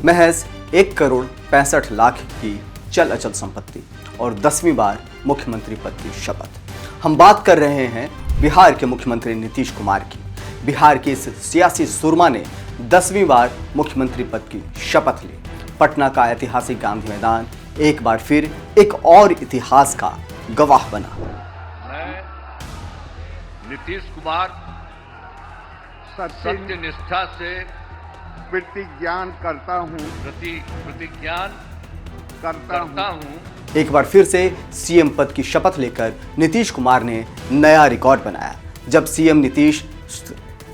महज 1,65,00,000 की चल अचल संपत्ति और 10वीं बार मुख्यमंत्री पद की शपथ। हम बात कर रहे हैं बिहार के मुख्यमंत्री नीतीश कुमार की। बिहार के इस सियासी सुरमा ने 10वीं बार मुख्यमंत्री पद की शपथ ली। पटना का ऐतिहासिक गांधी मैदान एक बार फिर एक और इतिहास का गवाह बना। मैं नीतीश कुमार सत्यनिष्ठा से प्रतिज्ञान करता हूँ। एक बार फिर से सीएम पद की शपथ लेकर नीतीश कुमार ने नया रिकॉर्ड बनाया। जब सीएम नीतीश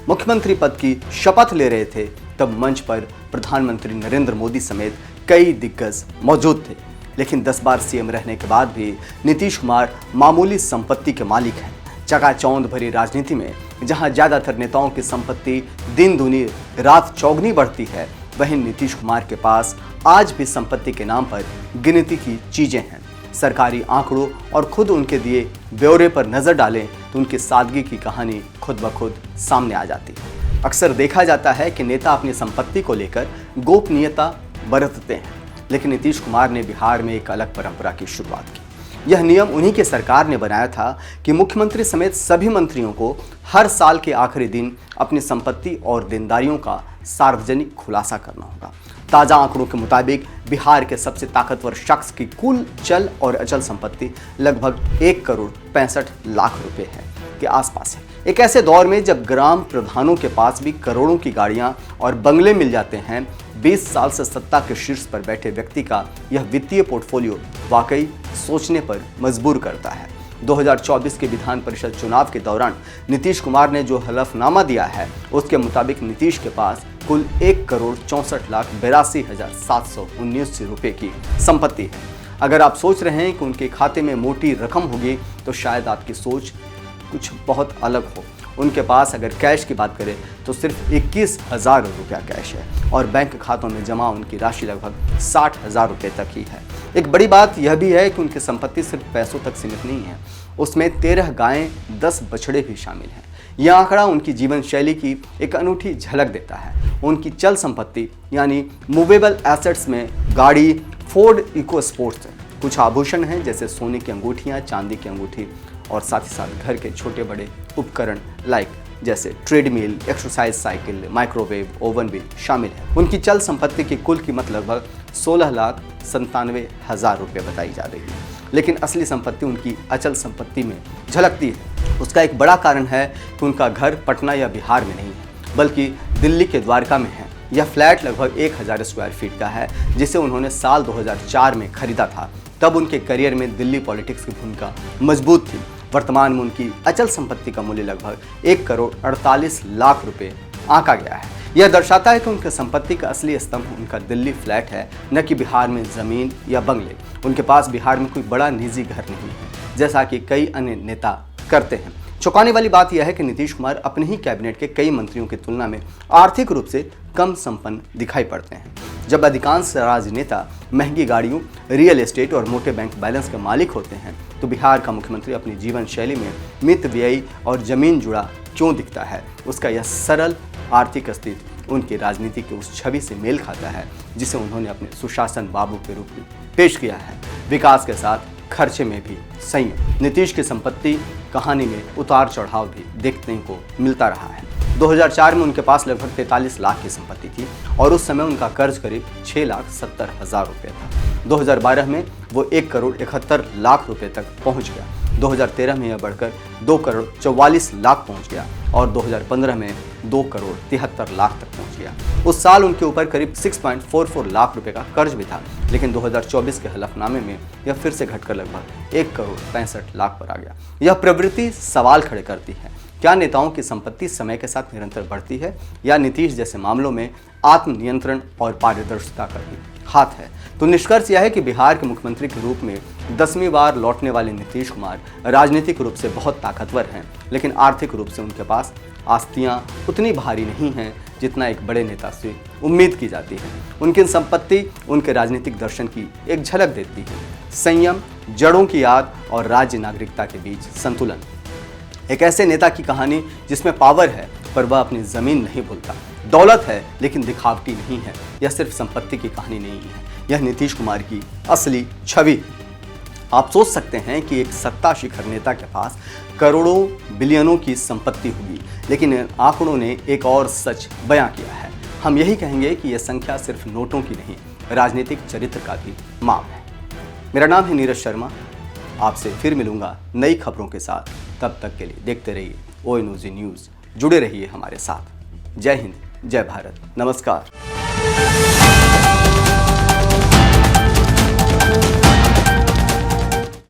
मुख्यमंत्री पद की शपथ ले रहे थे तब मंच पर प्रधानमंत्री नरेंद्र मोदी समेत कई दिग्गज मौजूद थे। लेकिन 10 बार सीएम रहने के बाद भी नीतीश कुमार मामूली संपत्ति के मालिक हैं। चकाचौंध भरी राजनीति में जहां ज्यादातर नेताओं की संपत्ति दिन दूनी रात चौगनी बढ़ती है, वहीं नीतीश कुमार के पास आज भी संपत्ति के नाम पर गिनती की चीजें हैं। सरकारी आंकड़ों और खुद उनके दिए ब्यौरे पर नजर डालें तो उनकी सादगी की कहानी खुद ब खुद सामने आ जाती है। अक्सर देखा जाता है कि नेता अपनी संपत्ति को लेकर गोपनीयता बरतते हैं, लेकिन नीतीश कुमार ने बिहार में एक अलग परंपरा की शुरुआत की। यह नियम उन्हीं के सरकार ने बनाया था कि मुख्यमंत्री समेत सभी मंत्रियों को हर साल के आखिरी दिन अपनी संपत्ति और देनदारियों का सार्वजनिक खुलासा करना होगा। ताजा आंकड़ों के मुताबिक बिहार के सबसे ताकतवर शख्स की कुल चल और अचल संपत्ति लगभग 1,65,00,000 रुपए है के आसपास है। एक ऐसे दौर में जब ग्राम प्रधानों के पास भी करोड़ों की गाड़ियां और बंगले मिल जाते हैं, 20 साल से सत्ता के शीर्ष पर बैठे व्यक्ति का यह वित्तीय पोर्टफोलियो वाकई सोचने पर मजबूर करता है। 2024 के विधान परिषद चुनाव के दौरान नीतीश कुमार ने जो हलफनामा दिया है, उसके मुताबिक नीतीश के पास कुल 1,64,82,719 रुपए की संपत्ति है। अगर आप सोच रहे हैं कि उनके खाते में मोटी रकम होगी तो शायद आपकी सोच कुछ बहुत अलग हो। उनके पास अगर कैश की बात करें तो सिर्फ 21,000 रुपया कैश है और बैंक खातों में जमा उनकी राशि लगभग 60,000 रुपये तक ही है। एक बड़ी बात यह भी है कि उनकी संपत्ति सिर्फ पैसों तक सीमित नहीं है, उसमें 13 गायें, 10 बछड़े भी शामिल हैं। यह आंकड़ा उनकी जीवन शैली की एक अनूठी झलक देता है। उनकी चल संपत्ति यानी मूवेबल एसेट्स में गाड़ी, फोर्ड इको स्पोर्ट्स, कुछ आभूषण हैं जैसे सोने की अंगूठियाँ, चांदी की अंगूठी और साथ ही साथ घर के छोटे बड़े उपकरण लाइक जैसे treadmill, exercise cycle, microwave, oven भी शामिल है। उनकी चल संपत्ति की कुल कीमत लगभग 16,97,000 रुपये बताई जा रही है, लेकिन असली संपत्ति उनकी अचल संपत्ति में झलकती है। उसका एक बड़ा कारण है कि उनका घर पटना या बिहार में नहीं है, बल्कि दिल्ली के द्वारका में है। यह फ्लैट लगभग 1,000 स्क्वायर फीट का है, जिसे उन्होंने साल 2004 में खरीदा था। तब उनके करियर में दिल्ली पॉलिटिक्स की भूमिका मजबूत थी। वर्तमान में उनकी अचल संपत्ति का मूल्य लगभग 1,48,00,000 रुपए आंका गया है। यह दर्शाता है कि उनके संपत्ति का असली स्तंभ उनका दिल्ली फ्लैट है, न कि बिहार में जमीन या बंगले। उनके पास बिहार में कोई बड़ा निजी घर नहीं है, जैसा कि कई अन्य नेता करते हैं। चौंकाने वाली बात यह है कि नीतीश कुमार अपने ही कैबिनेट के कई मंत्रियों की तुलना में आर्थिक रूप से कम संपन्न दिखाई पड़ते हैं। जब अधिकांश राजनेता महंगी गाड़ियों, रियल एस्टेट और मोटे बैंक बैलेंस के मालिक होते हैं, तो बिहार का मुख्यमंत्री अपनी जीवन शैली में मित व्ययी और जमीन जुड़ा क्यों दिखता है? उसका यह सरल आर्थिक अस्तित्व उनकी राजनीति की उस छवि से मेल खाता है जिसे उन्होंने अपने सुशासन बाबू के रूप में पेश किया है। विकास के साथ खर्चे में भी संयम। नीतीश की संपत्ति कहानी में उतार चढ़ाव भी देखने को मिलता रहा है। 2004 में उनके पास लगभग 43 लाख की संपत्ति थी और उस समय उनका कर्ज करीब 6,70,000 रुपये था। 2012 में वो 1,71,00,000 रुपये तक पहुंच गया। 2013 में यह बढ़कर 2,44,00,000 पहुंच गया और 2015 में 2,73,00,000 तक पहुंच गया। उस साल उनके ऊपर करीब 6.44 लाख रुपए का कर्ज भी था, लेकिन 2024 के हलफनामे में यह फिर से घटकर लगभग 1,65,00,000 पर आ गया। यह प्रवृत्ति सवाल खड़े करती है, क्या नेताओं की संपत्ति समय के साथ निरंतर बढ़ती है या नीतीश जैसे मामलों में आत्मनियंत्रण और पारदर्शिता का भी हाथ है? तो निष्कर्ष यह है कि बिहार के मुख्यमंत्री के रूप में 10वीं बार लौटने वाले नीतीश कुमार राजनीतिक रूप से बहुत ताकतवर हैं, लेकिन आर्थिक रूप से उनके पास आस्तियां उतनी भारी नहीं हैं जितना एक बड़े नेता से उम्मीद की जाती है। उनकी संपत्ति उनके राजनीतिक दर्शन की एक झलक देती है। संयम, जड़ों की याद और राज्य नागरिकता के बीच संतुलन। एक ऐसे नेता की कहानी जिसमें पावर है पर वह अपनी ज़मीन नहीं भूलता। दौलत है लेकिन दिखावटी नहीं है। यह सिर्फ संपत्ति की कहानी नहीं है, यह नीतीश कुमार की असली छवि। आप सोच सकते हैं कि एक सत्ता शिखर नेता के पास करोड़ों बिलियनों की संपत्ति होगी, लेकिन इन आंकड़ों ने एक और सच बयां किया है। हम यही कहेंगे कि यह संख्या सिर्फ नोटों की नहीं, राजनीतिक चरित्र का भी माप है। मेरा नाम है नीरज शर्मा। आपसे फिर मिलूंगा नई खबरों के साथ। तब तक के लिए देखते रहिए ONOG न्यूज़। जुड़े रहिए हमारे साथ। जय हिंद, जय भारत, नमस्कार।